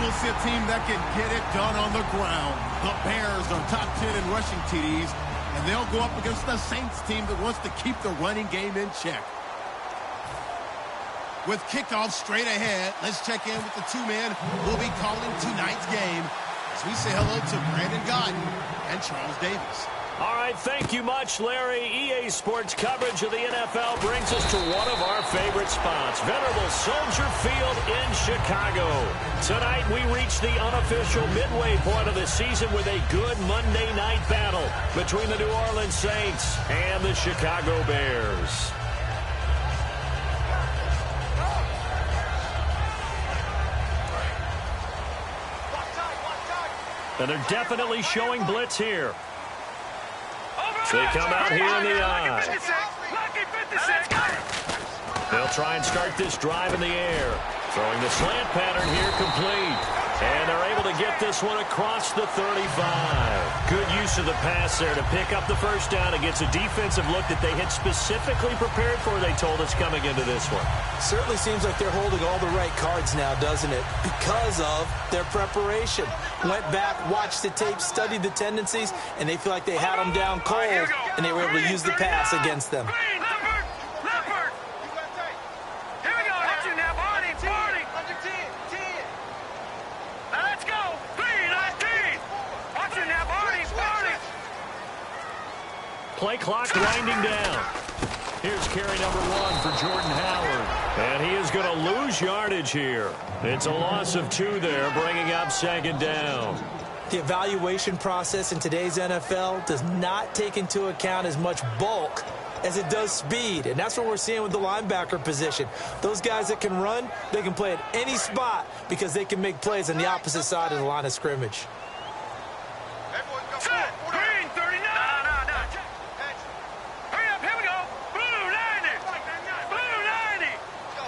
will see a team that can get it done on the ground. The Bears are top 10 in rushing TDs, and they'll go up against the Saints team that wants to keep the running game in check. With kickoff straight ahead, let's check in with the two men who will be calling tonight's game as we say hello to Brandon Godden and Charles Davis. All right, thank you much, Larry. EA Sports coverage of the NFL brings us to one of our favorite spots, venerable Soldier Field in Chicago. Tonight, we reach the unofficial midway point of the season with a good Monday night battle between the New Orleans Saints and the Chicago Bears. And they're definitely showing blitz here. They come out here in the eye. They'll try and start this drive in the air. Throwing the slant pattern here complete. And they're able to get this one across the 35. Good use of the pass there to pick up the first down against a defensive look that they had specifically prepared for, they told us, coming into this one. Certainly seems like they're holding all the right cards now, doesn't it? Because of their preparation. Went back, watched the tape, studied the tendencies, and they feel like they had them down cold, and they were able to use the pass against them. Play clock winding down. Here's carry number 1 for Jordan Howard. And he is going to lose yardage here. It's a loss of 2 there, bringing up second down. The evaluation process in today's NFL does not take into account as much bulk as it does speed. And that's what we're seeing with the linebacker position. Those guys that can run, they can play at any spot because they can make plays on the opposite side of the line of scrimmage.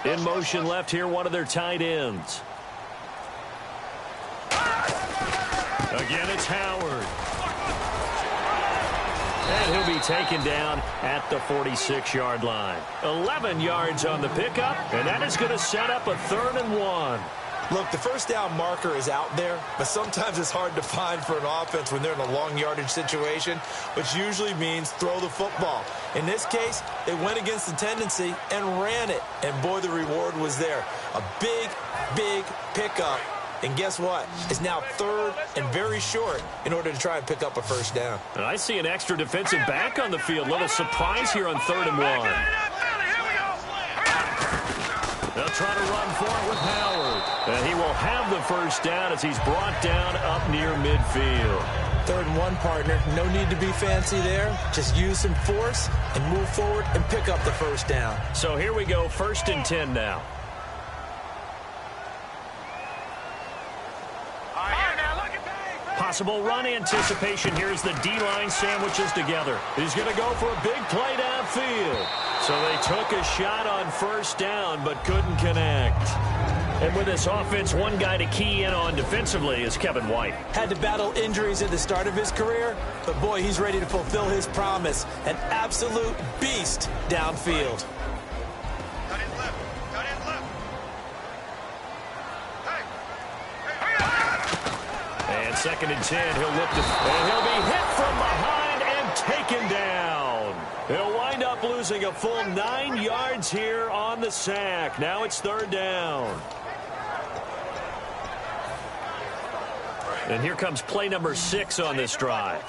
In motion left here, one of their tight ends. Again, it's Howard. And he'll be taken down at the 46-yard line. 11 yards on the pickup, and that is going to set up a 3rd and 1. Look, the first down marker is out there, but sometimes it's hard to find for an offense when they're in a long yardage situation, which usually means throw the football. In this case, they went against the tendency and ran it, and boy, the reward was there. A big, big pickup, and guess what? It's now 3rd and very short in order to try and pick up a first down. And I see an extra defensive back on the field. Little surprise here on 3rd and 1. They'll try to run for it with Howard. And he will have the first down as he's brought down up near midfield. 3rd and 1, partner. No need to be fancy there. Just use some force and move forward and pick up the first down. So here we go, 1st and 10 now. Possible run anticipation. Here's the D-line sandwiches together. He's going to go for a big play downfield. So they took a shot on first down but couldn't connect. And with this offense, one guy to key in on defensively is Kevin White. Had to battle injuries at the start of his career, but boy, he's ready to fulfill his promise. An absolute beast downfield. And 2nd and 10, he'll look to, and he'll be hit from behind and taken down. He'll wind up losing a full 9 yards here on the sack. Now it's 3rd down. And here comes play number 6 on this drive.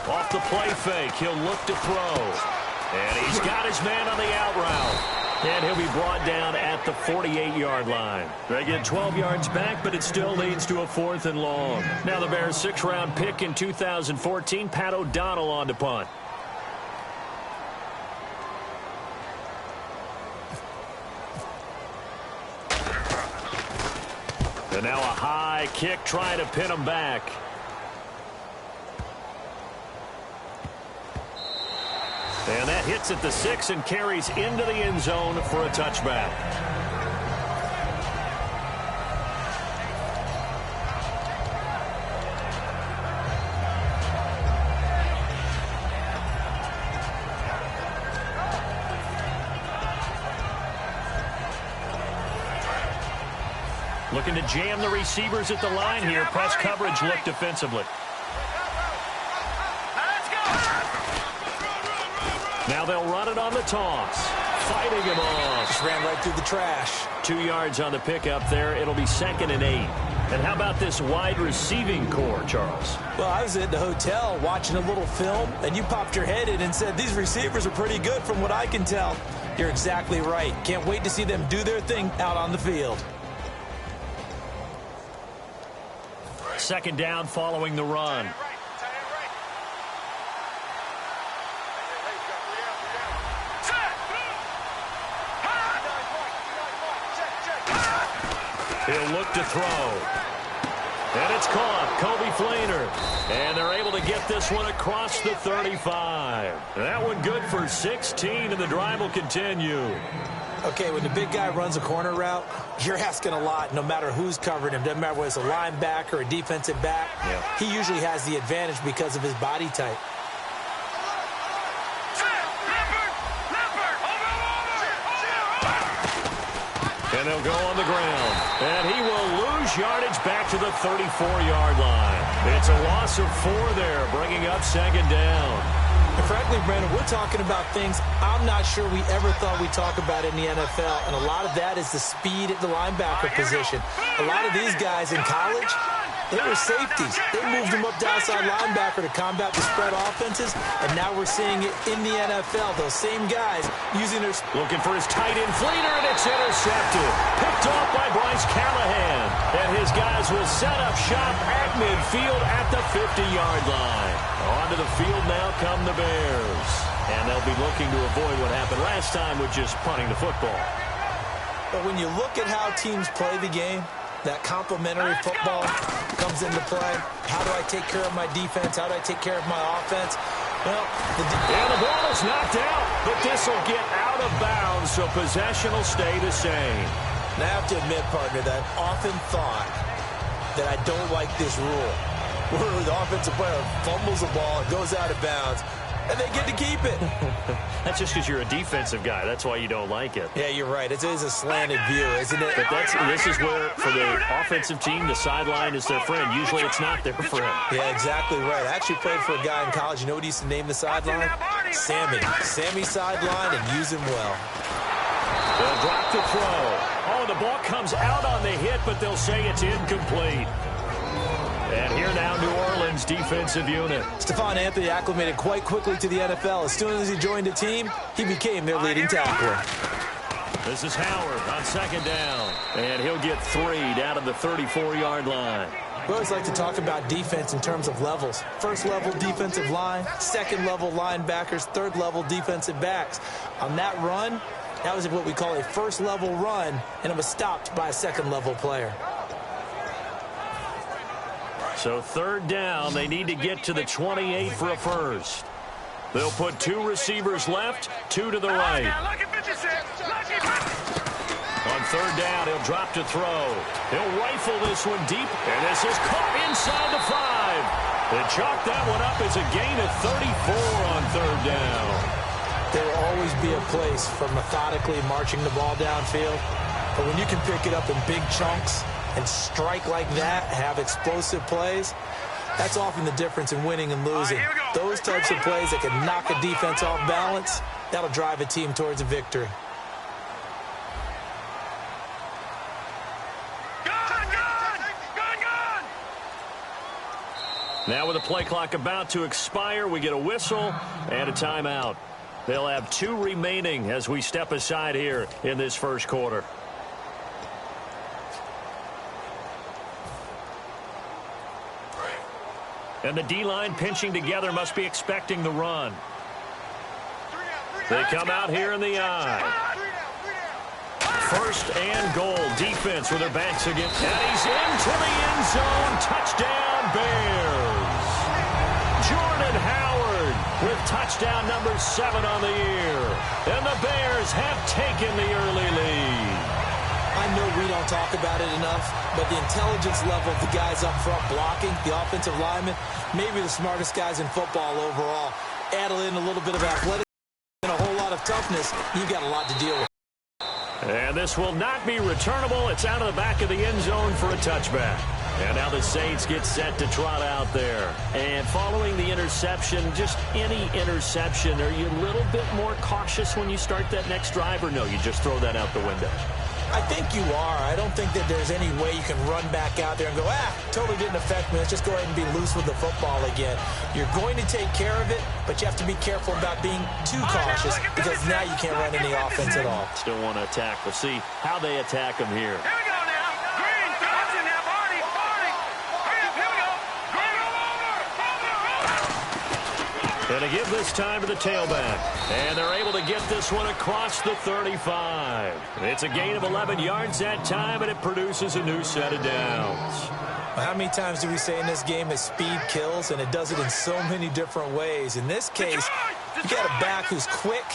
Off the play fake, he'll look to throw. And he's got his man on the out route. And he'll be brought down at the 48-yard line. They get 12 yards back, but it still leads to a 4th and long. Now the Bears' 6th-round pick in 2014, Pat O'Donnell on to punt. And now a high kick trying to pin him back. And that hits at the 6 and carries into the end zone for a touchback. Looking to jam the receivers at the line here. Press coverage look defensively. Now they'll run it on the toss. Fighting him off. Just ran right through the trash. 2 yards on the pickup there. It'll be 2nd and 8. And how about this wide receiving core, Charles? Well, I was at the hotel watching a little film, and you popped your head in and said, these receivers are pretty good from what I can tell. You're exactly right. Can't wait to see them do their thing out on the field. 2nd down following the run. He'll look to throw. And it's caught. Kobe Flainer. And they're able to get this one across the 35. That one good for 16, and the drive will continue. Okay, when the big guy runs a corner route, you're asking a lot no matter who's covering him. Doesn't matter whether it's a linebacker or a defensive back. Yeah. He usually has the advantage because of his body type. And they'll go on the ground. And he will lose yardage back to the 34-yard line. It's a loss of 4 there, bringing up 2nd down. And frankly, Brandon, we're talking about things I'm not sure we ever thought we'd talk about in the NFL. And a lot of that is the speed at the linebacker position. A lot of these guys in college, they were safeties. They moved them up to outside linebacker to combat the spread offenses. And now we're seeing it in the NFL. Those same guys using their... Looking for his tight end, Fleeter, and it's intercepted. Picked off by Bryce Callahan. And his guys will set up shop at midfield at the 50-yard line. Onto the field now come the Bears. And they'll be looking to avoid what happened last time with just punting the football. But when you look at how teams play the game, that complementary football comes into play. How do I take care of my defense? How do I take care of my offense? Well, the ball is knocked out, but this will get out of bounds, so possession will stay the same. And I have to admit, partner, that I've often thought that I don't like this rule, where the offensive player fumbles the ball, goes out of bounds, and they get to keep it. That's just because you're a defensive guy. That's why you don't like it. Yeah, you're right. It is a slanted view, isn't it? But this is where, for the offensive team, the sideline is their friend. Usually it's not their friend. Yeah, exactly right. I actually played for a guy in college. You know what he used to name the sideline? Sammy. Sammy sideline, and use him well. They'll drop the throw. Oh, the ball comes out on the hit, but they'll say it's incomplete. And here now, New Orleans defensive unit. Stephon Anthony acclimated quite quickly to the NFL. As soon as he joined the team, he became their leading tackler. This is Howard on 2nd down. And he'll get 3 down to the 34-yard line. We always like to talk about defense in terms of levels. First level defensive line, second level linebackers, third level defensive backs. On that run, that was what we call a first level run, and it was stopped by a second level player. So 3rd down, they need to get to the 28 for a first. They'll put 2 receivers left, 2 to the right. On 3rd down, he'll drop to throw. He'll rifle this one deep, and this is caught inside the 5. They chalk that one up as a gain of 34 on 3rd down. There will always be a place for methodically marching the ball downfield, but when you can pick it up in big chunks and strike like that, have explosive plays, that's often the difference in winning and losing. Those types of plays that can knock a defense off balance, that'll drive a team towards a victory. Now with the play clock about to expire, we get a whistle and a timeout. They'll have 2 remaining as we step aside here in this first quarter. And the D-line pinching together must be expecting the run. They come out here in the I. 1st and goal. Defense with their backs against. And he's into the end zone. Touchdown, Bears. Jordan Howard with touchdown number 7 on the year. And the Bears have taken the early lead. I know we don't talk about it enough, but the intelligence level of the guys up front blocking, the offensive linemen, maybe the smartest guys in football overall. Add in a little bit of athleticism and a whole lot of toughness, you've got a lot to deal with. And this will not be returnable. It's out of the back of the end zone for a touchback. And now the Saints get set to trot out there. And following the interception, just any interception, are you a little bit more cautious when you start that next drive, or no, you just throw that out the window? I think you are. I don't think that there's any way you can run back out there and go, totally didn't affect me. Let's just go ahead and be loose with the football again. You're going to take care of it, but you have to be careful about being too cautious because now you can't run any offense at all. Still want to attack. We'll see how they attack them here. Here we go now. Green, throws in now. Barney. Hurry up, here we go. And to give this time to the tailback. And they're able to get this one across the 35. It's a gain of 11 yards that time, and it produces a new set of downs. How many times do we say in this game that speed kills, and it does it in so many different ways? In this case, you got a back who's quick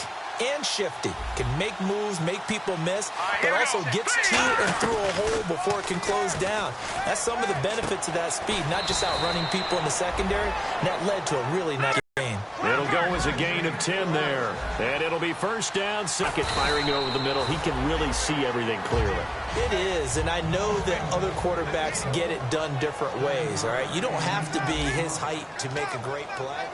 and shifty, can make moves, make people miss, but also gets to and through a hole before it can close down. That's some of the benefits of that speed, not just outrunning people in the secondary, and that led to a really nice gain. It'll go as a gain of 10 there, and it'll be first down. Suckett firing it over the middle. He can really see everything clearly. It is, and I know that other quarterbacks get it done different ways, all right? You don't have to be his height to make a great play.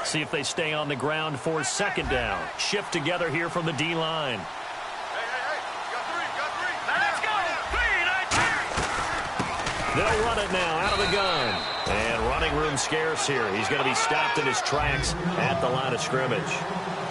See if they stay on the ground for second down. Shift together here from the D-line. They'll run it now out of the gun. And running room scarce here. He's going to be stopped in his tracks at the line of scrimmage.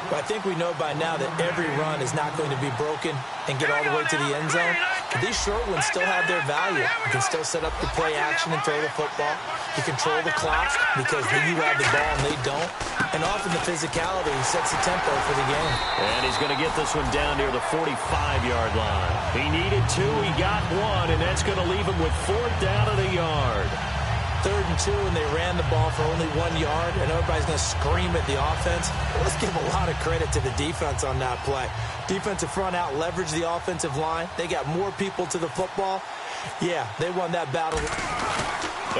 But I think we know by now that every run is not going to be broken and get all the way to the end zone. But these short ones still have their value. You can still set up the play action and throw the football. You control the clock because you have the ball and they don't. And often the physicality sets the tempo for the game. And he's going to get this one down near the 45-yard line. He needed two. He got one, and that's going to leave him with fourth down at a yard. 3rd and 2, and they ran the ball for only 1 yard, and everybody's going to scream at the offense. Let's give a lot of credit to the defense on that play. Defensive front out leveraged the offensive line. They got more people to the football. Yeah, they won that battle.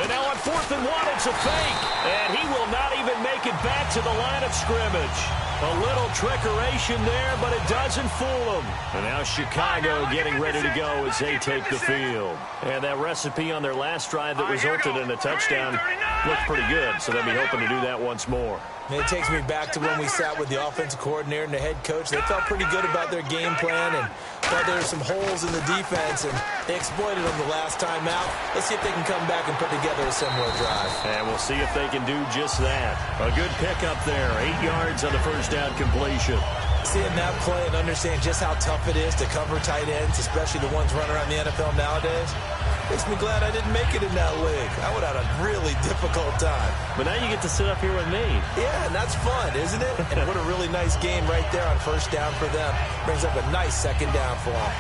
And now on 4th and 1, it's a fake. And he will not even make it back to the line of scrimmage. A little trickeration there, but it doesn't fool him. And now Chicago getting ready to go as they take the field. And that recipe on their last drive that resulted in a touchdown looked pretty good, so they'll be hoping to do that once more. And it takes me back to when we sat with the offensive coordinator and the head coach. They felt pretty good about their game plan and thought there were some holes in the defense, and they exploited them the last time out. Let's see if they can come back and put together a similar drive. And we'll see if they can do just that. A good pickup there, 8 yards on the first down completion. Seeing that play and understanding just how tough it is to cover tight ends, especially the ones running around the NFL nowadays, makes me glad I didn't make it in that league. I would have had a really difficult time. But now you get to sit up here with me. Yeah, and that's fun, isn't it? And what a really nice game right there on first down for them. Brings up a nice second down for them.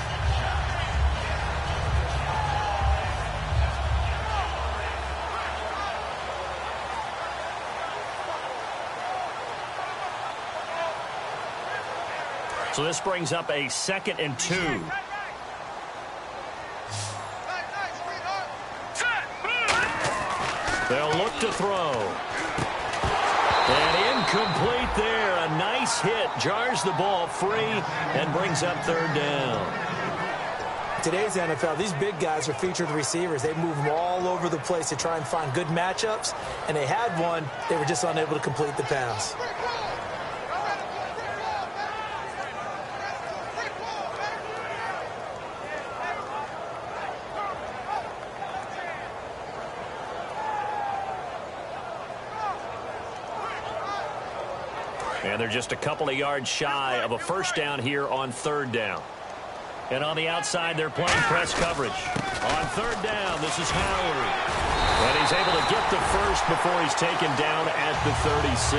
So this brings up a 2nd and 2. They'll look to throw. And incomplete there. A nice hit. Jars the ball free and brings up 3rd down. Today's NFL, these big guys are featured receivers. They move them all over the place to try and find good matchups. And they had one. They were just unable to complete the pass. And they're just a couple of yards shy of a first down here on 3rd down. And on the outside, they're playing press coverage. On 3rd down, this is Howard. And he's able to get the first before he's taken down at the 36.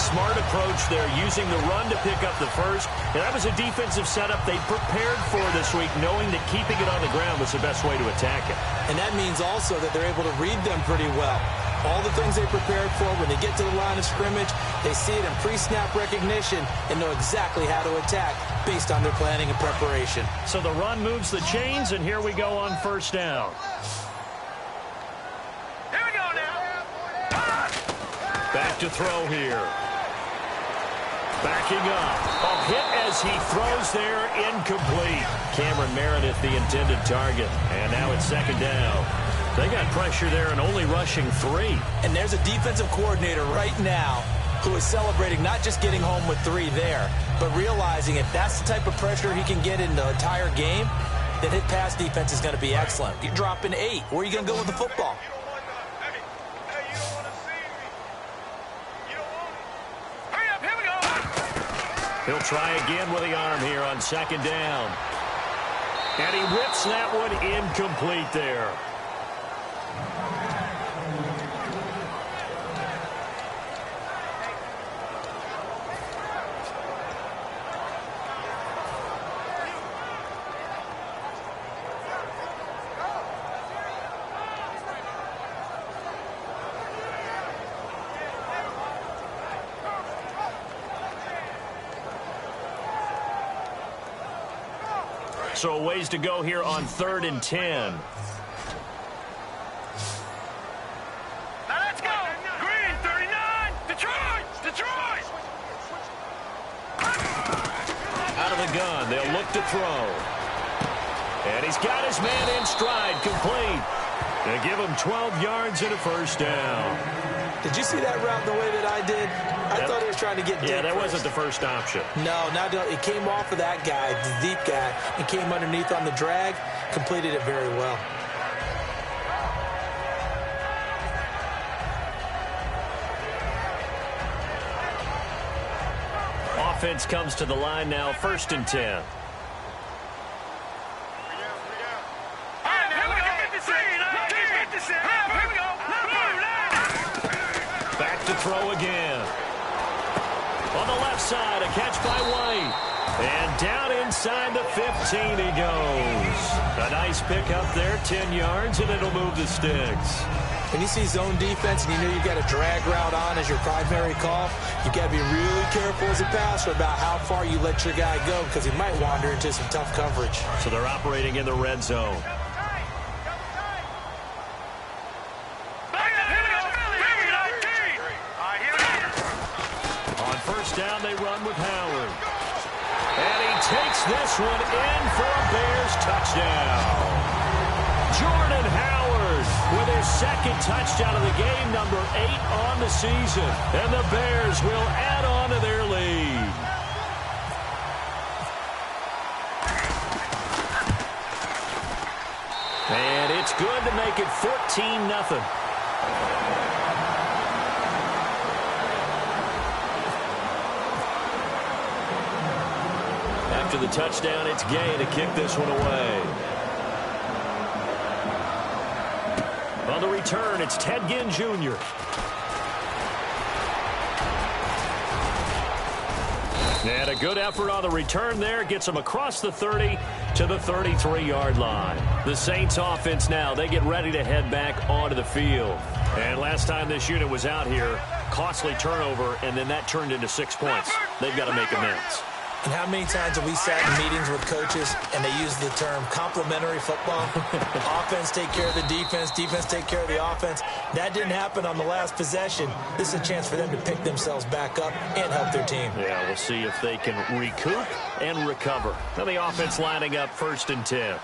Smart approach there, using the run to pick up the first. And that was a defensive setup they prepared for this week, knowing that keeping it on the ground was the best way to attack it. And that means also that they're able to read them pretty well. All the things they prepared for, when they get to the line of scrimmage, they see it in pre-snap recognition and know exactly how to attack based on their planning and preparation. So the run moves the chains, and here we go on first down. Here we go now. Back to throw here. Backing up. A hit as he throws there, incomplete. Cameron Meredith, the intended target. And now it's second down. They got pressure there and only rushing 3. And there's a defensive coordinator right now who is celebrating not just getting home with 3 there, but realizing if that's the type of pressure he can get in the entire game, then his pass defense is going to be excellent. You're dropping 8. Where are you going to go with the football? He'll try again with the arm here on second down. And he rips that one incomplete there. So a ways to go here on 3rd and 10. Now let's go. Green, 39. Detroit. Detroit. Out of the gun. They'll look to throw. And he's got his man in stride. Complete. They give him 12 yards and a first down. Did you see that route the way that I did? I thought he was trying to get deep. Yeah, that first. wasn't the first option. No, it came off of that guy, the deep guy, and came underneath on the drag, completed it very well. Offense comes to the line now, 1st and 10. Back to throw again. On the left side, a catch by White. And down inside the 15 he goes. A nice pickup there, 10 yards, and it'll move the sticks. When you see zone defense and you know you've got a drag route on as your primary call, you've got to be really careful as a passer about how far you let your guy go because he might wander into some tough coverage. So they're operating in the red zone. On first down, they run with Howard. And he takes this one in for a Bears touchdown. Jordan Howard with his second touchdown of the game, number 8 on the season. And the Bears will add on to their lead. And it's good to make it 14-0. After the touchdown, it's Gay to kick this one away. On the return, it's Ted Ginn Jr. And a good effort on the return there. Gets them across the 30 to the 33-yard line. The Saints offense now, they get ready to head back onto the field. And last time this unit was out here, costly turnover, and then that turned into 6 points. They've got to make amends. And how many times have we sat in meetings with coaches and they use the term complementary football? Offense take care of the defense, defense take care of the offense. That didn't happen on the last possession. This is a chance for them to pick themselves back up and help their team. Yeah, we'll see if they can recoup and recover. Now the offense lining up 1st and 10.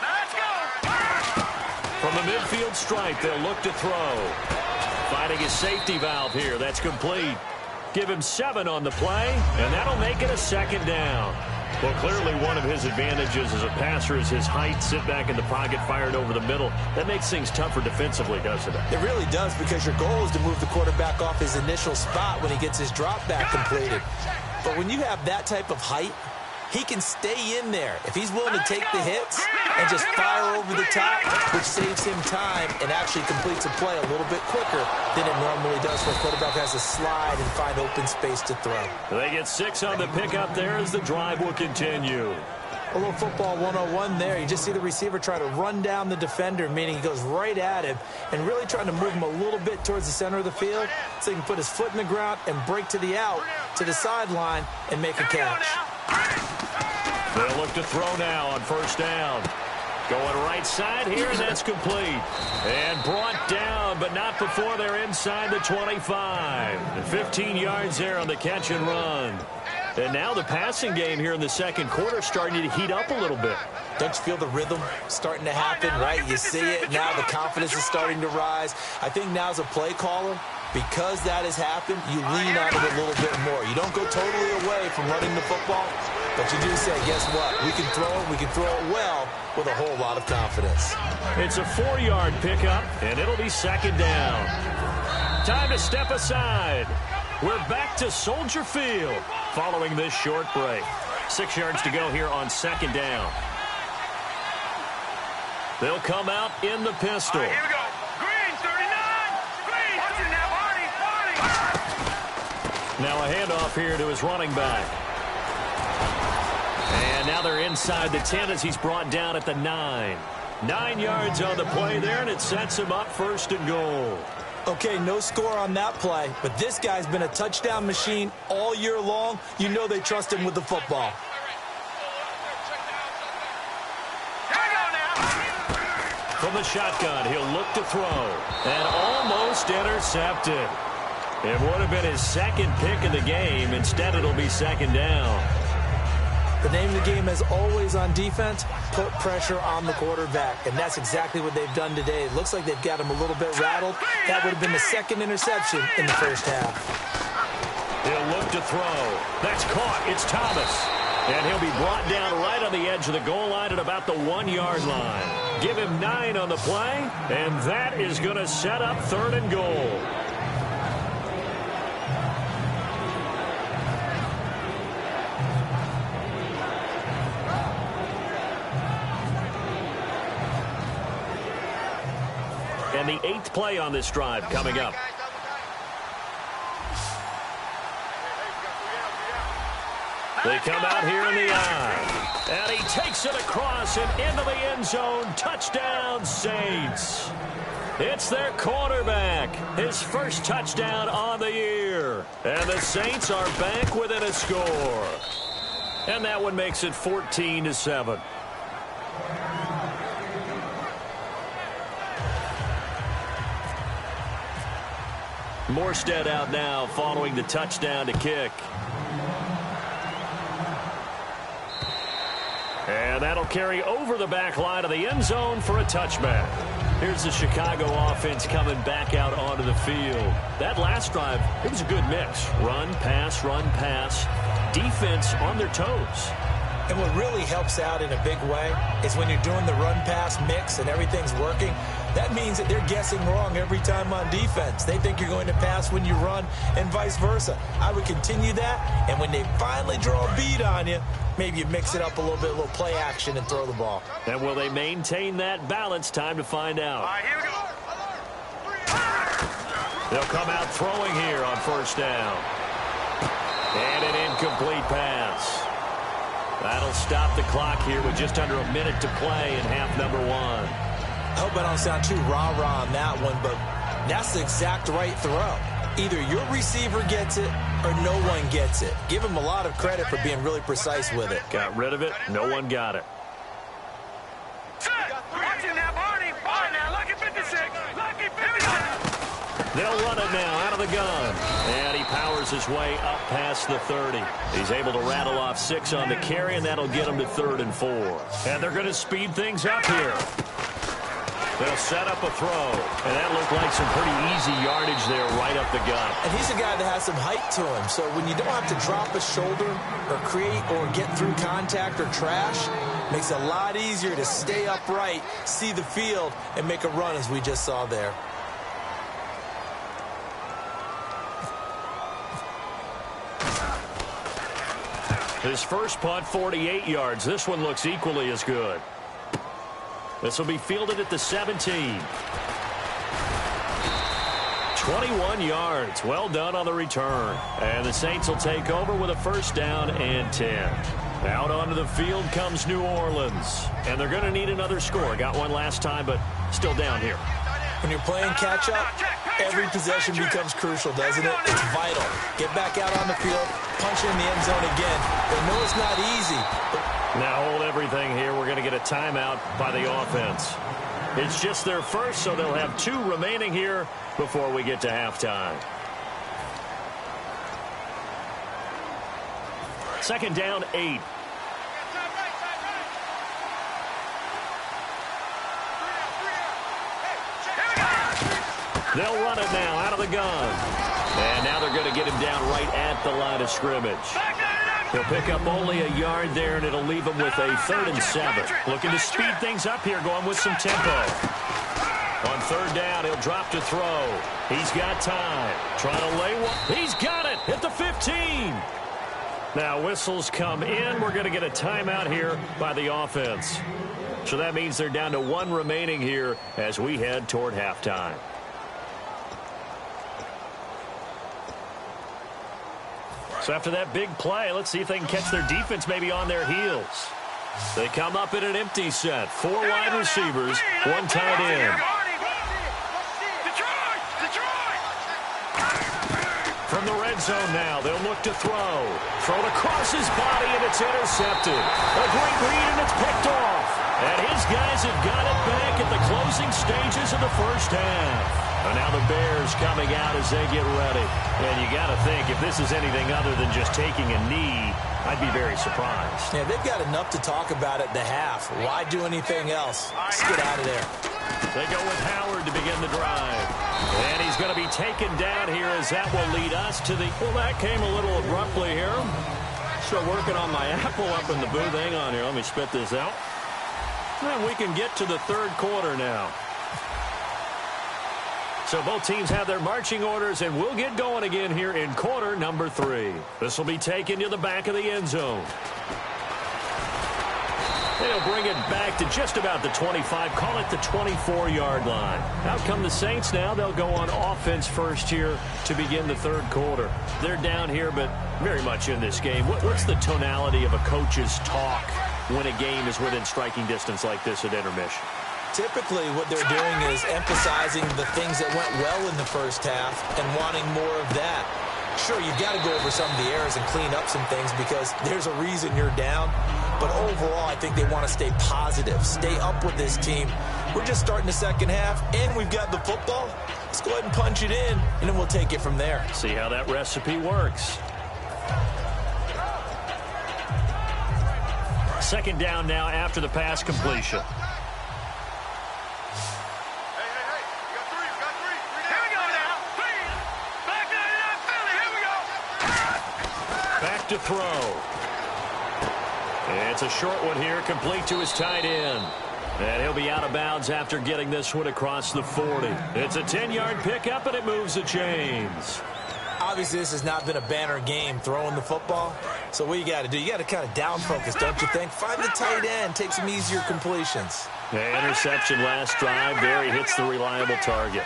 Let's go. From the midfield stripe, they'll look to throw. Finding his safety valve here. That's complete. Give him 7 on the play, and that'll make it a 2nd down. Well, clearly one of his advantages as a passer is his height, sit back in the pocket, fired over the middle. That makes things tougher defensively, doesn't it? It really does, because your goal is to move the quarterback off his initial spot when he gets his drop back completed. But when you have that type of height, he can stay in there if he's willing to take the hits and just fire over the top, which saves him time and actually completes a play a little bit quicker than it normally does when a quarterback has to slide and find open space to throw. They get 6 on the pickup there as the drive will continue. A little football 101 there. You just see the receiver try to run down the defender, meaning he goes right at him and really trying to move him a little bit towards the center of the field so he can put his foot in the ground and break to the out, to the sideline, and make a catch. They'll look to throw now on 1st down. Going right side here, and that's complete. And brought down, but but not before they're inside the 25. And 15 yards there on the catch and run. And now the passing game here in the second quarter starting to heat up a little bit. Don't you feel the rhythm starting to happen, right? You see it. Now the confidence is starting to rise. I think now as a play caller, because that has happened, you lean on it a little bit more. You don't go totally away from running the football, but you do say, guess what? We can throw it. We can throw it well with a whole lot of confidence. It's a 4-yard pickup, and it'll be second down. Time to step aside. We're back to Soldier Field following this short break. 6 yards to go here on second down. They'll come out in the pistol. Here we go. Green, 39. Green. Watch it now, Barney. Now a handoff here to his running back. And now they're inside the 10 as he's brought down at the 9. 9 yards on the play there, and it sets him up first and goal. Okay, no score on that play, but this guy's been a touchdown machine all year long. You know they trust him with the football. From the shotgun, he'll look to throw. And almost intercepted. It would have been his second pick of the game. Instead, it'll be second down. The name of the game is always on defense, put pressure on the quarterback. And that's exactly what they've done today. It looks like they've got him a little bit rattled. That would have been the second interception in the first half. He'll look to throw. That's caught. It's Thomas. And he'll be brought down right on the edge of the goal line at about the 1-yard line. Give him 9 on the play, and that is going to set up third and goal. And the 8th play on this drive coming up. They come out here in the eye. And he takes it across and into the end zone. Touchdown, Saints. It's their quarterback. His first touchdown on the year. And the Saints are back within a score. And that one makes it 14-7. Morstead out now following the touchdown to kick. And that'll carry over the back line of the end zone for a touchback. Here's the Chicago offense coming back out onto the field. That last drive, it was a good mix. Run, pass, defense on their toes. And what really helps out in a big way is when you're doing the run-pass mix and everything's working, that means that they're guessing wrong every time on defense. They think you're going to pass when you run and vice versa. I would continue that, and when they finally draw a bead on you, maybe you mix it up a little bit, a little play action, and throw the ball. And will they maintain that balance? Time to find out. All right, here we go. They'll come out throwing here on first down. And an incomplete pass. That'll stop the clock here with just under a minute to play in half number 1. I hope I don't sound too rah-rah on that one, but that's the exact right throw. Either your receiver gets it or no one gets it. Give him a lot of credit for being really precise with it. Got rid of it. No one got it. Watch it now, Barney. Barney now, lucky 56. Lucky 56. They'll run it now out of the gun. And he powers his way up past the 30. He's able to rattle off 6 on the carry, and that'll get him to 3rd and 4. And they're going to speed things up here. They'll set up a throw. And that looked like some pretty easy yardage there right up the gut. And he's a guy that has some height to him. So when you don't have to drop a shoulder or create or get through contact or trash, makes it a lot easier to stay upright, see the field, and make a run as we just saw there. His first punt, 48 yards. This one looks equally as good. This will be fielded at the 17. 21 yards. Well done on the return. And the Saints will take over with a first down and 10. Out onto the field comes New Orleans. And they're going to need another score. Got one last time, but still down here. When you're playing catch-up, every possession becomes crucial, doesn't it? It's vital. Get back out on the field, punch in the end zone again. They know it's not easy. Now hold everything here. We're going to get a timeout by the offense. It's just their first, so they'll have 2 remaining here before we get to halftime. Second down, 8. They'll run it now out of the gun. And now they're going to get him down right at the line of scrimmage. He'll pick up only a yard there, and it'll leave him with a 3rd and 7. Looking to speed things up here, going with some tempo. On 3rd down, he'll drop to throw. He's got time. Trying to lay one. He's got it at the 15. Now whistles come in. We're going to get a timeout here by the offense. So that means they're down to 1 remaining here as we head toward halftime. So after that big play, let's see if they can catch their defense maybe on their heels. They come up in an empty set. 4 wide receivers, 1 tight end. From the red zone now, they'll look to throw. Thrown across his body, and it's intercepted. A great read, and it's picked off. And his guys have got it back at the closing stages of the first half. And now the Bears coming out as they get ready. And you got to think, if this is anything other than just taking a knee, I'd be very surprised. Yeah, they've got enough to talk about at the half. Why do anything else? Let's get out of there. They go with Howard to begin the drive. And he's going to be taken down here as that will lead us to the... Well, that came a little abruptly here. Still working on my apple up in the booth. Hang on here. Let me spit this out. And we can get to the 3rd quarter now. So both teams have their marching orders, and we'll get going again here in quarter number 3. This will be taken to the back of the end zone. They'll bring it back to just about the 25, call it the 24-yard line. Out come the Saints now. They'll go on offense first here to begin the 3rd quarter. They're down here, but very much in this game. What's the tonality of a coach's talk when a game is within striking distance like this at intermission? Typically, what they're doing is emphasizing the things that went well in the first half and wanting more of that. Sure, you've got to go over some of the errors and clean up some things because there's a reason you're down. But overall, I think they want to stay positive, stay up with this team. We're just starting the second half, and we've got the football. Let's go ahead and punch it in, and then we'll take it from there. See how that recipe works. Second down now after the pass completion. Back to throw. It's a short one here, complete to his tight end. And he'll be out of bounds after getting this one across the 40. It's a 10-yard pickup, and it moves the chains. Obviously, this has not been a banner game throwing the football. So what you got to do, you got to kind of down focus, don't you think? Find the tight end, take some easier completions. The interception last drive. There he hits the reliable target.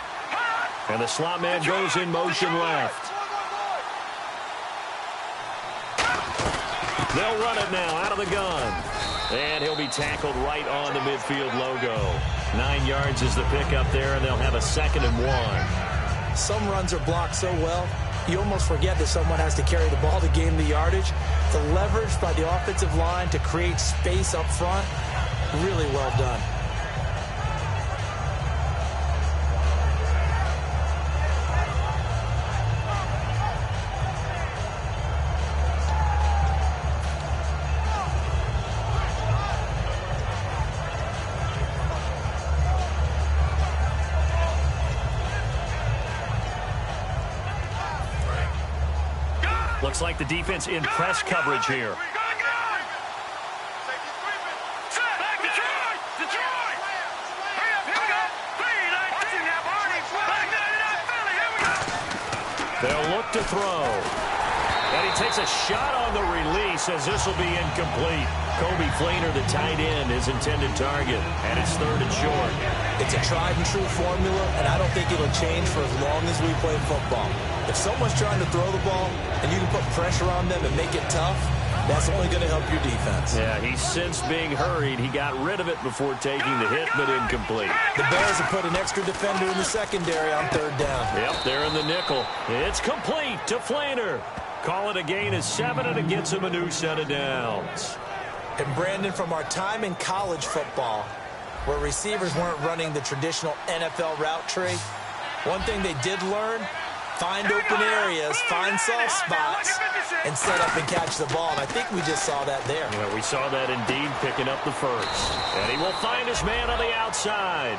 And the slot man goes in motion left. They'll run it now out of the gun. And he'll be tackled right on the midfield logo. 9 yards is the pickup there, and they'll have a 2nd and 1. Some runs are blocked so well, you almost forget that someone has to carry the ball to gain the yardage. The leverage by the offensive line to create space up front, really well done. Looks like the defense in press coverage here. They'll look to throw. And he takes a shot on the release as this will be incomplete. Kobe Flainer, the tight end, his intended target. And it's 3rd and short. It's a tried-and-true formula, and I don't think it'll change for as long as we play football. If someone's trying to throw the ball and you can put pressure on them and make it tough, that's only going to help your defense. Yeah, he's since being hurried. He got rid of it before taking the hit, but incomplete. The Bears have put an extra defender in the secondary on 3rd down. Yep, they're in the nickel. It's complete to Flainer. Call it a gain of 7, and it gets him a new set of downs. And Brandon, from our time in college football, where receivers weren't running the traditional NFL route tree. One thing they did learn, find open areas, find soft spots, and set up and catch the ball. And I think we just saw that there. Yeah, we saw that indeed, picking up the first. And he will find his man on the outside.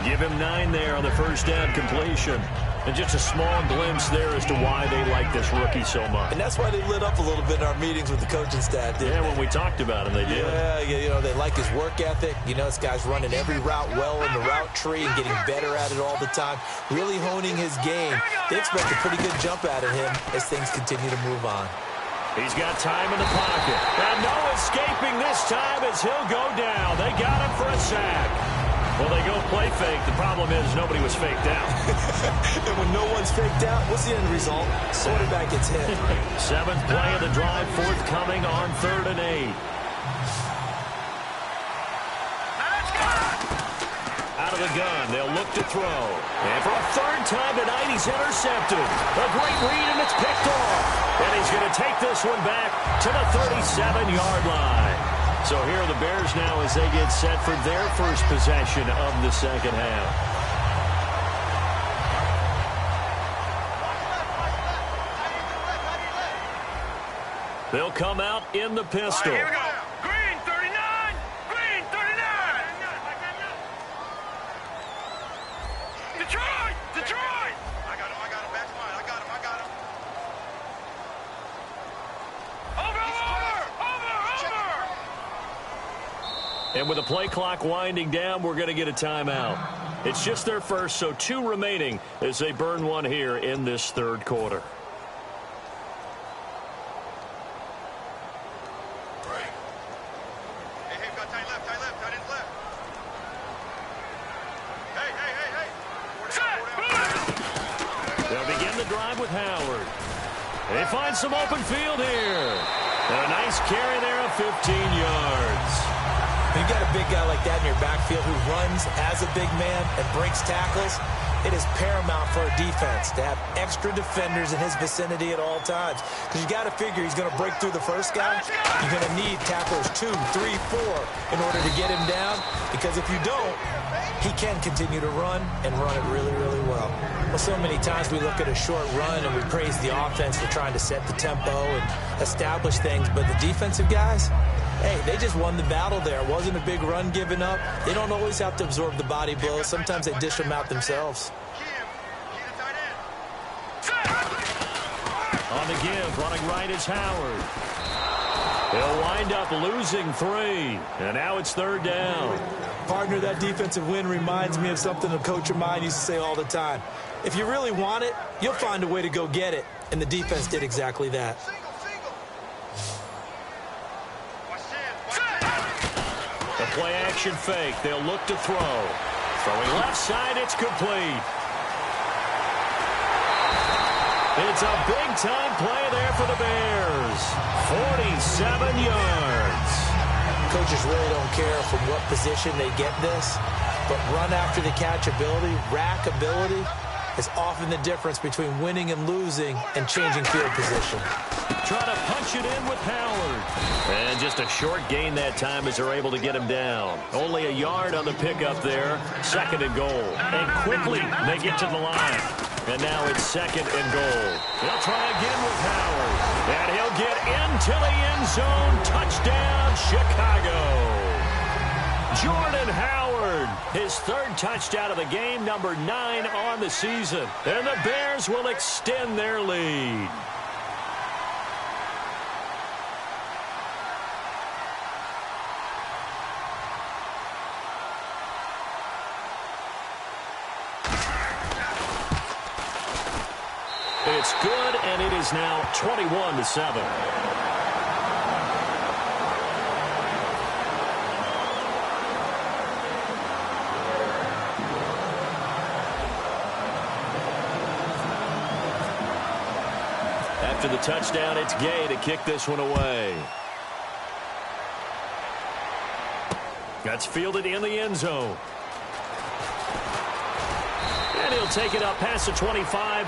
Give him 9 there on the first down completion. And just a small glimpse there as to why they like this rookie so much. And that's why they lit up a little bit in our meetings with the coaching staff, didn't they? When we talked about him, they did. Yeah, you know, they like his work ethic. You know, this guy's running every route well in the route tree and getting better at it all the time, really honing his game. They expect a pretty good jump out of him as things continue to move on. He's got time in the pocket. And no escaping this time as he'll go down. They got him for a sack. Well, they go play fake. The problem is nobody was faked out. And when no one's faked out, what's the end result? Quarterback gets hit. 7th play of the drive, forthcoming on 3rd and 8. Out of the gun, they'll look to throw. And for a 3rd time tonight, he's intercepted. A great read, and it's picked off. And he's going to take this one back to the 37-yard line. So here are the Bears now as they get set for their first possession of the second half. They'll come out in the pistol. Here we go. Green 39. Green 39. Detroit. Detroit. I got him. Back line. I got him. Over. And with the play clock winding down, we're going to get a timeout. It's just their first, so 2 remaining as they burn one here in this 3rd quarter. Hey, we got tight left. Tight ends left. Hey. They'll begin the drive with Howard. They find some open field here. And a nice carry there of 15 yards. When you got a big guy like that in your backfield who runs as a big man and breaks tackles, it is paramount for a defense to have extra defenders in his vicinity at all times. Because you got to figure he's going to break through the first guy. You're going to need tacklers 2, 3, 4 in order to get him down. Because if you don't, he can continue to run and run it really, really well. Well, so many times we look at a short run and we praise the offense for trying to set the tempo and establish things. But the defensive guys, hey, they just won the battle there. It wasn't a big run given up. They don't always have to absorb the body blows. Sometimes they dish them out themselves. On the give, running right is Howard. They'll wind up losing 3. And now it's 3rd down. Partner, that defensive win reminds me of something a coach of mine used to say all the time. If you really want it, you'll find a way to go get it. And the defense did exactly that. The play action fake. They'll look to throw. Throwing left side, it's complete. It's a big-time play there for the Bears. 47 yards. Coaches really don't care from what position they get this, but run after the catch ability, rack ability, is often the difference between winning and losing and changing field position. Trying to punch it in with Howard. And just a short gain that time as they're able to get him down. Only a yard on the pickup there. 2nd and goal. And quickly they get to the line. And now it's 2nd and goal. They'll try again with Howard. And he'll get into the end zone. Touchdown, Chicago. Jordan Howard, his 3rd touchdown of the game, number 9 on the season. And the Bears will extend their lead. It's good, and it is now 21-7. After the touchdown, it's Gay to kick this one away. That's fielded in the end zone. And he'll take it up past the 25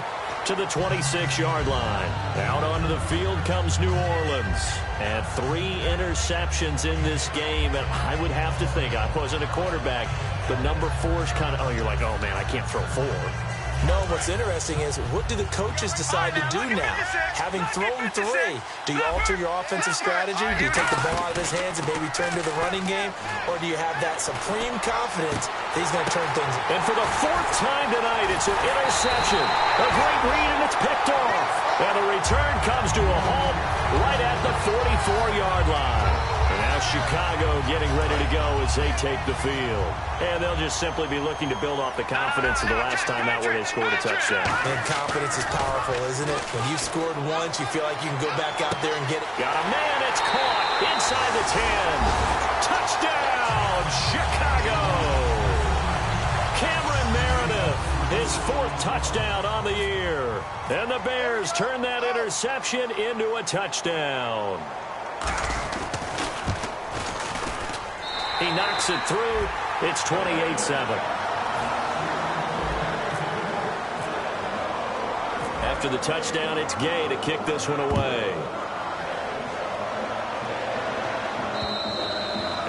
to the 26-yard line. Out onto the field comes New Orleans. And 3 interceptions in this game. And I would have to think, I wasn't a quarterback, but number 4 is kind of, you're like, oh, man, I can't throw 4. No, what's interesting is, what do the coaches decide to do now? Having thrown 3, do you alter your offensive strategy? Do you take the ball out of his hands and maybe turn to the running game? Or do you have that supreme confidence that he's going to turn things? And for the 4th time tonight, it's an interception. A great read, and it's picked off. And the return comes to a halt right at the 44-yard line. And now Chicago getting ready to go as they take the field. And they'll just simply be looking to build off the confidence of the last time out where they scored a touchdown. And confidence is powerful, isn't it? When you've scored once, you feel like you can go back out there and get it. Got a man, it's caught inside the 10. Touchdown, Chicago! Cameron Meredith, his 4th touchdown on the year. And the Bears turn that interception into a touchdown. He knocks it through. It's 28-7. After the touchdown, it's Gay to kick this one away.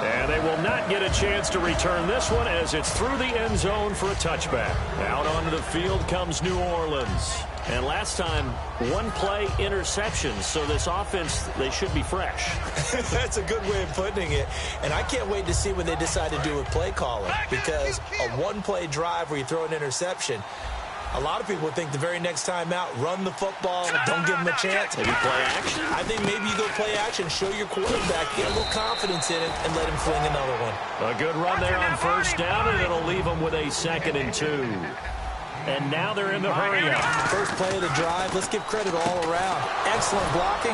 And they will not get a chance to return this one as it's through the end zone for a touchback. Out onto the field comes New Orleans. And last time, 1-play interceptions, so this offense, they should be fresh. That's a good way of putting it. And I can't wait to see what they decide to do with play calling, because a 1-play drive where you throw an interception, a lot of people think the very next time out, run the football, don't give them a chance. Maybe play action? I think maybe you go play action, show your quarterback, get a little confidence in it, and let him fling another one. A good run there on 1st down, and it'll leave them with a 2nd and 2. And now they're in the hurry-up. First play of the drive, let's give credit all around. Excellent blocking,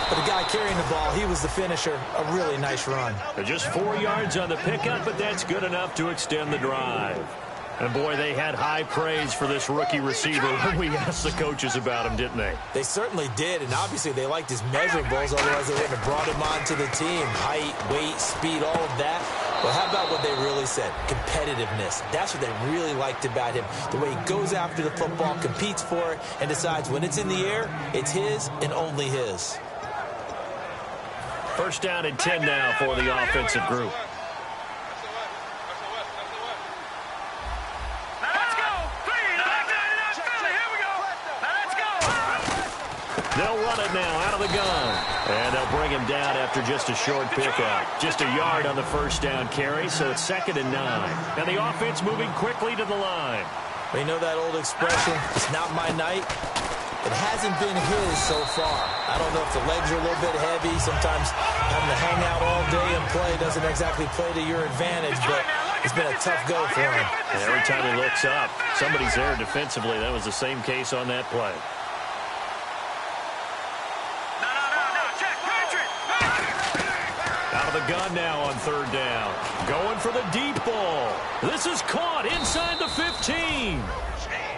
but the guy carrying the ball, he was the finisher. A really nice run. They're just 4 yards on the pickup, but that's good enough to extend the drive. And, boy, they had high praise for this rookie receiver when we asked the coaches about him, didn't they? They certainly did, and obviously they liked his measurables, otherwise they wouldn't have brought him onto the team. Height, weight, speed, all of that. Well, how about what they really said? Competitiveness. That's what they really liked about him. The way he goes after the football, competes for it, and decides when it's in the air, it's his and only his. 1st down and 10 now for the offensive group. They'll run it now out of the gun. And they'll bring him down after just a short pickup. Just a yard on the 1st down carry, so it's 2nd and 9. And the offense moving quickly to the line. Well, you know that old expression, it's not my night? It hasn't been his so far. I don't know if the legs are a little bit heavy. Sometimes having to hang out all day and play doesn't exactly play to your advantage, but it's been a tough go for him. And every time he looks up, somebody's there defensively. That was the same case on that play. Out of the gun now on 3rd down. Going for the deep ball. This is caught inside the 15.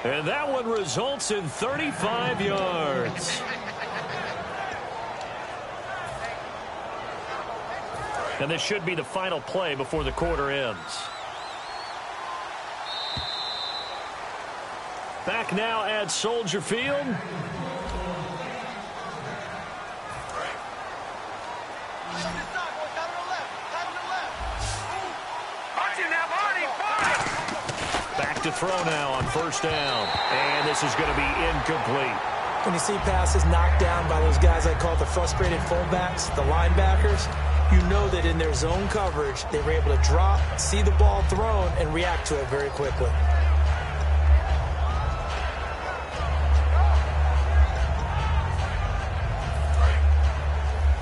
And that one results in 35 yards. And this should be the final play before the quarter ends. Back now at Soldier Field. Back to throw now on 1st down. And this is going to be incomplete. When you see passes knocked down by those guys I call the frustrated fullbacks, the linebackers, you know that in their zone coverage, they were able to drop, see the ball thrown, and react to it very quickly.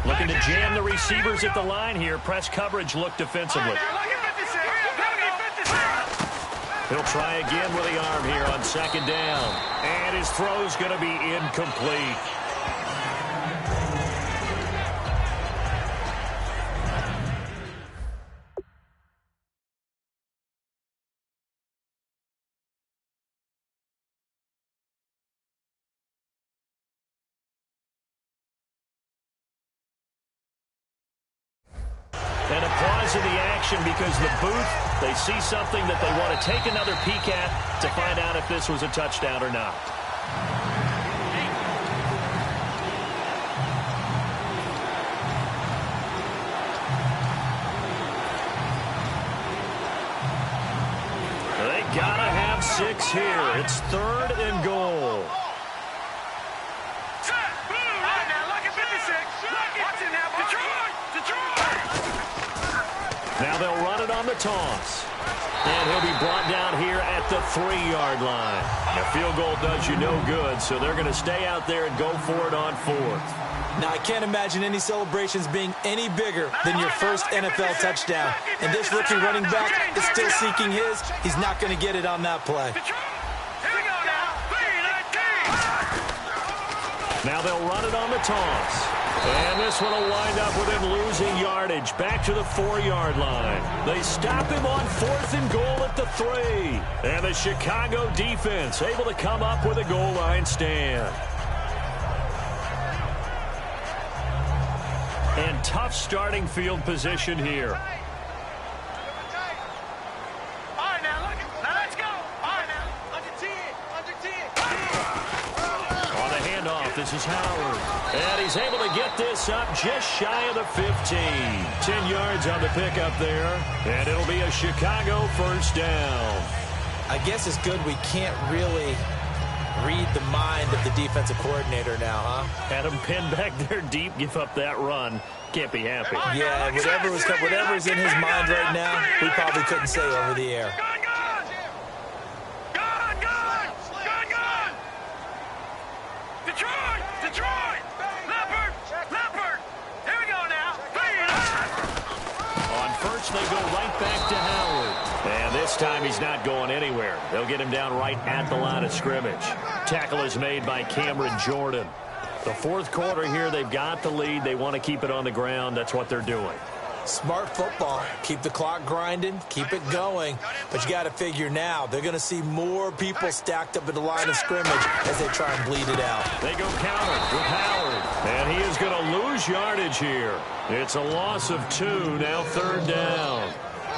Looking to jam the receivers at the line here. Press coverage look defensively. He'll try again with the arm here on 2nd down. And his throw's going to be incomplete. And a pausing the action because the booth, they see something that they want to take another peek at to find out if this was a touchdown or not. They gotta have 6 here. It's 3rd and goal. Now they'll run it on the toss. And he'll be brought down here at the 3-yard line. A field goal does you no good, so they're going to stay out there and go for it on 4th. Now, I can't imagine any celebrations being any bigger than your first NFL touchdown. And this rookie running back is still seeking his. He's not going to get it on that play. Now they'll run it on the toss. And this one will wind up with him losing yardage back to the 4-yard line. They stop him on 4th and goal at the 3. And the Chicago defense able to come up with a goal line stand. And tough starting field position here. This is Howard, and he's able to get this up just shy of the 15. 10 yards on the pickup there, and it'll be a Chicago first down. I guess it's good we can't really read the mind of the defensive coordinator now, huh? Had him pinned back there deep, give up that run. Can't be happy. Yeah, whatever's in his mind right now, we probably couldn't say over the air. They go right back to Howard. And this time he's not going anywhere. They'll get him down right at the line of scrimmage. Tackle is made by Cameron Jordan. The 4th quarter here, they've got the lead. They want to keep it on the ground. That's what they're doing. Smart football. Keep the clock grinding. Keep it going. But you got to figure now, they're going to see more people stacked up at the line of scrimmage as they try and bleed it out. They go counter with Howard. And he is going to lose yardage here. It's a loss of 2, now 3rd down.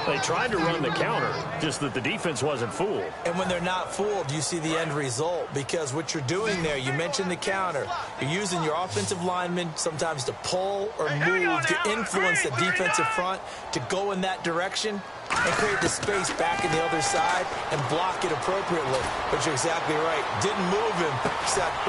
They tried to run the counter, just that the defense wasn't fooled. And when they're not fooled, you see the end result. Because what you're doing there, you mentioned the counter. You're using your offensive linemen sometimes to pull or move to influence the defensive front to go in that direction and create the space back in the other side and block it appropriately. But you're exactly right. Didn't move him.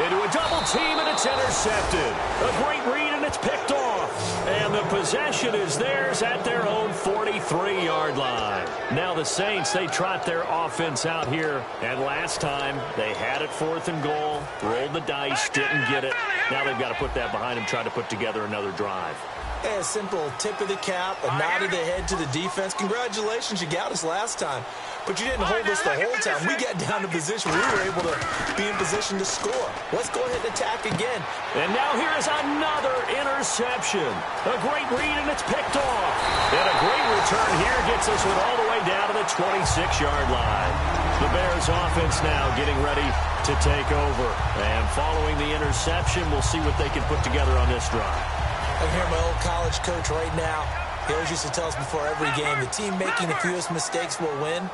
Into a double team, and it's intercepted. A great read, and it's picked off. And the possession is theirs at their own 43-yard line. Now the Saints, they trot their offense out here. And last time, they had it 4th and goal, rolled the dice, didn't get it. Now they've got to put that behind them, try to put together another drive. A simple tip of the cap, a nod of the head to the defense. Congratulations, you got us last time. But you didn't hold us the whole time. We got down to position. We were able to be in position to score. Let's go ahead and attack again. And now here is another interception. A great read, and it's picked off. And a great return here gets us all the way down to the 26-yard line. The Bears offense now getting ready to take over. And following the interception, we'll see what they can put together on this drive. I can hear my old college coach right now. He always used to tell us before every game, the team making the fewest mistakes will win.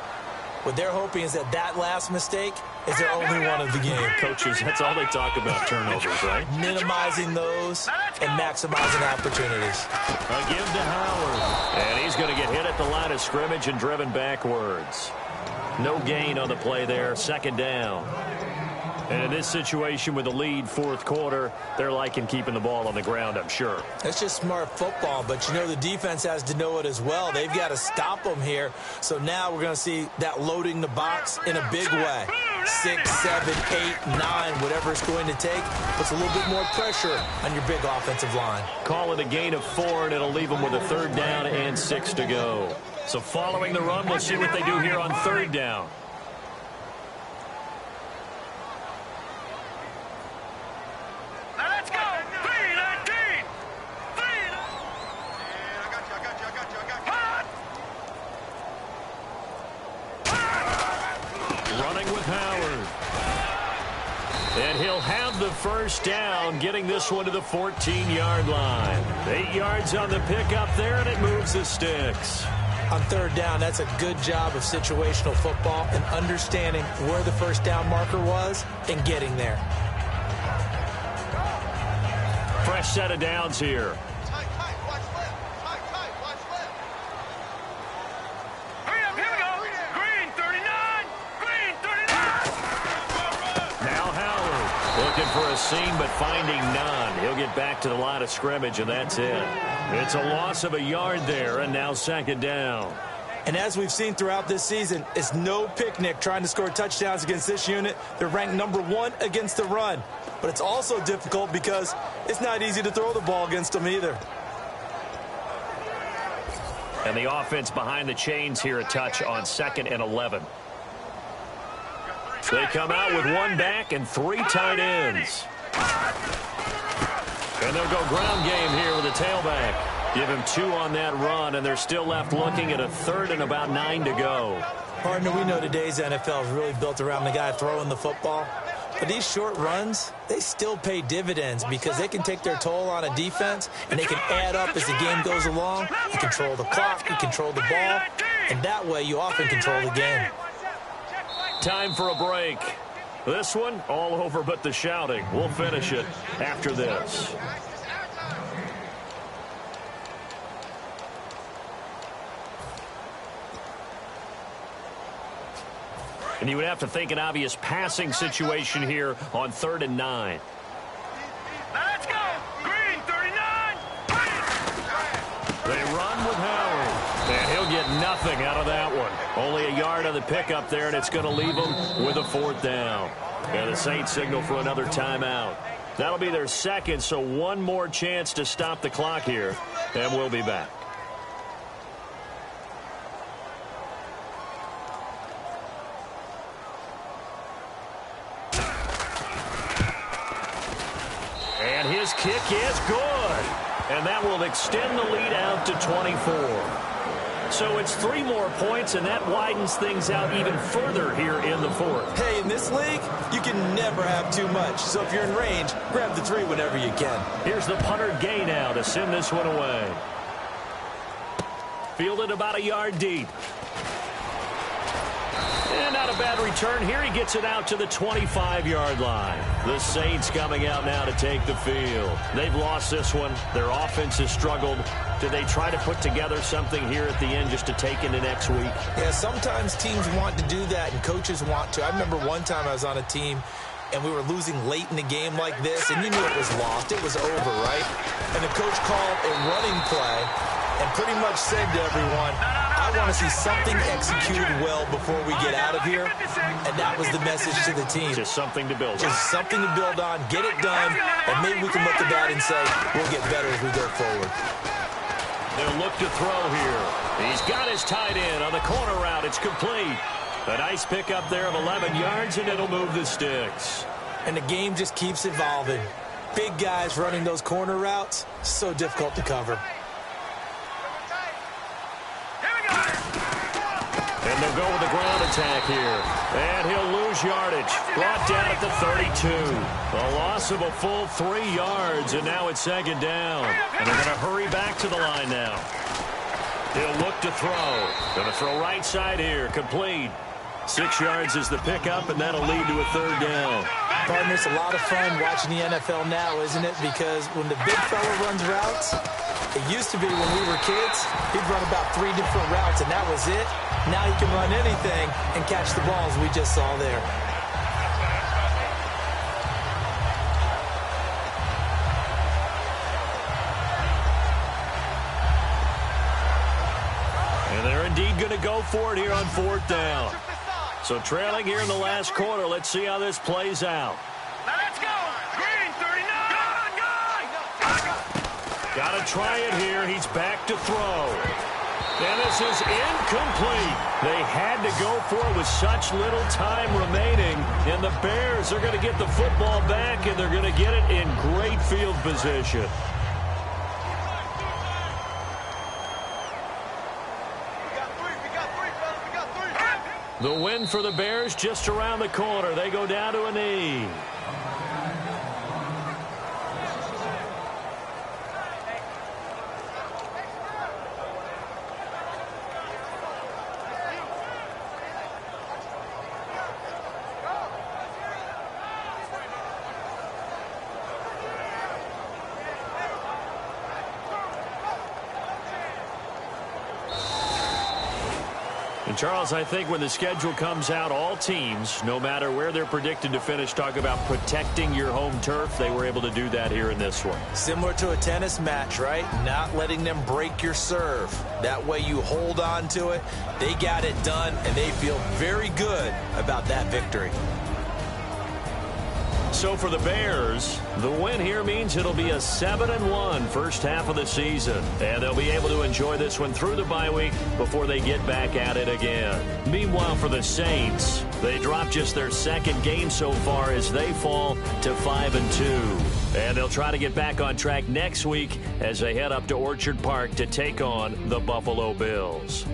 What they're hoping is that that last mistake is their only one of the game. Coaches, that's all they talk about, turnovers, right? Minimizing those and maximizing opportunities. A give to Howard. And he's going to get hit at the line of scrimmage and driven backwards. No gain on the play there, 2nd down. And in this situation with the lead 4th quarter, they're liking keeping the ball on the ground, I'm sure. It's just smart football, but you know the defense has to know it as well. They've got to stop them here. So now we're going to see that loading the box in a big way. 6, 7, 8, 9, whatever it's going to take, puts a little bit more pressure on your big offensive line. Call it a gain of 4, and it'll leave them with a 3rd down and 6 to go. So following the run, we'll see what they do here on 3rd down. And he'll have of the first down, getting this one to the 14-yard line. 8 yards on the pickup there, and it moves the sticks. On third down, that's a good job of situational football and understanding where the first down marker was and getting there. Fresh set of downs here. Looking for a seam, but finding none. He'll get back to the line of scrimmage, and that's it. It's a loss of a yard there, and now second down. And as we've seen throughout this season, it's no picnic trying to score touchdowns against this unit. They're ranked #1 against the run. But it's also difficult because it's not easy to throw the ball against them either. And the offense behind the chains here a touch on 2nd and 11. They come out with one back and 3 tight ends. And they'll go ground game here with a tailback. Give him 2 on that run, and they're still left looking at a 3rd and about 9 to go. Partner, we know today's NFL is really built around the guy throwing the football. But these short runs, they still pay dividends because they can take their toll on a defense, and they can add up as the game goes along. You control the clock, you control the ball, and that way you often control the game. Time for a break. This one, all over but the shouting. We'll finish it after this. And you would have to think an obvious passing situation here on 3rd and 9. Let's go! Green, 39! They run with Howard. And he'll get nothing out of that one. Only a yard on the pickup there, and it's going to leave them with a 4th down. And the Saints signal for another timeout. That'll be their 2nd, so one more chance to stop the clock here, and we'll be back. And his kick is good. And that will extend the lead out to 24. So it's 3 more points, and that widens things out even further here in the 4th. Hey, in this league, you can never have too much. So if you're in range, grab the 3 whenever you can. Here's the punter Gay now to send this one away. Fielded about a yard deep. And not a bad return here. He gets it out to the 25-yard line. The Saints coming out now to take the field. They've lost this one. Their offense has struggled. Do they try to put together something here at the end just to take into next week? Yeah, sometimes teams want to do that and coaches want to. I remember one time I was on a team and we were losing late in the game like this, and you knew it was lost. It was over, right? And the coach called a running play and pretty much said to everyone, I want to see something executed well before we get out of here. And that was the message to the team. Just something to build on. Just something to build on, get it done, and maybe we can look at that and say, we'll get better as we go forward. They'll look to throw here. He's got his tight end on the corner route. It's complete. A nice pickup there of 11 yards, and it'll move the sticks. And the game just keeps evolving. Big guys running those corner routes, so difficult to cover. And they'll go with the ground attack here. And he'll lose yardage. Brought down at the 32. A loss of a full 3 yards, and now it's 2nd down. And they're going to hurry back to the line now. He'll look to throw. Going to throw right side here. Complete. 6 yards is the pickup, and that'll lead to a 3rd down. Partner, it's a lot of fun watching the NFL now, isn't it? Because when the big fella runs routes, it used to be when we were kids, he'd run about 3 different routes, and that was it. Now he can run anything and catch the balls we just saw there. And they're indeed going to go for it here on 4th down. So trailing here in the last quarter. Let's see how this plays out. Let's go! Green, 39! Got to try it here. He's back to throw. And this is incomplete. They had to go for it with such little time remaining. And the Bears are going to get the football back, and they're going to get it in great field position. The win for the Bears just around the corner. They go down to a knee. And Charles, I think when the schedule comes out, all teams, no matter where they're predicted to finish, talk about protecting your home turf. They were able to do that here in this one. Similar to a tennis match, right? Not letting them break your serve. That way you hold on to it. They got it done, and they feel very good about that victory. So for the Bears, the win here means it'll be a 7-1 first half of the season. And they'll be able to enjoy this one through the bye week before they get back at it again. Meanwhile, for the Saints, they dropped just their second game so far as they fall to 5-2. And they'll try to get back on track next week as they head up to Orchard Park to take on the Buffalo Bills.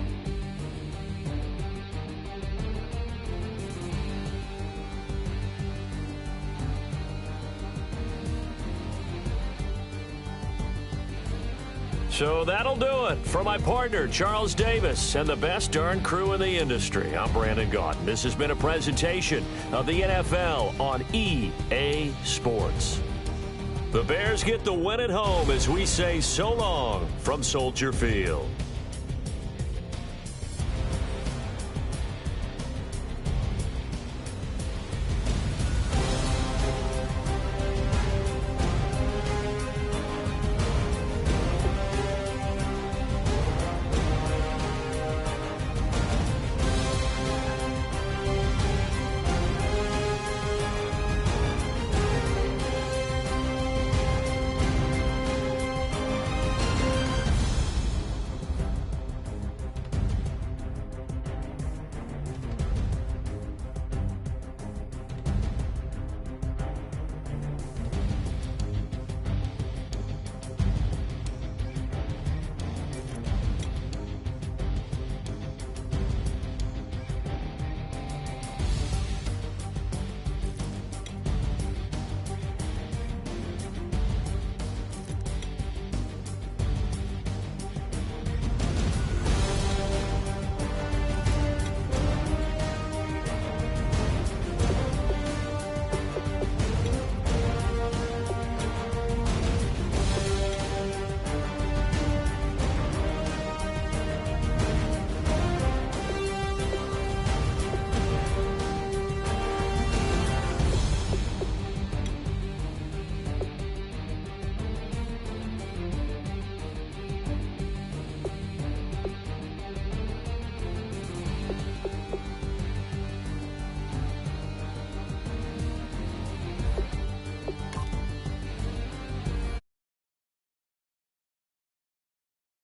So that'll do it. For my partner, Charles Davis, and the best darn crew in the industry, I'm Brandon Gaudin. This has been a presentation of the NFL on EA Sports. The Bears get the win at home as we say so long from Soldier Field.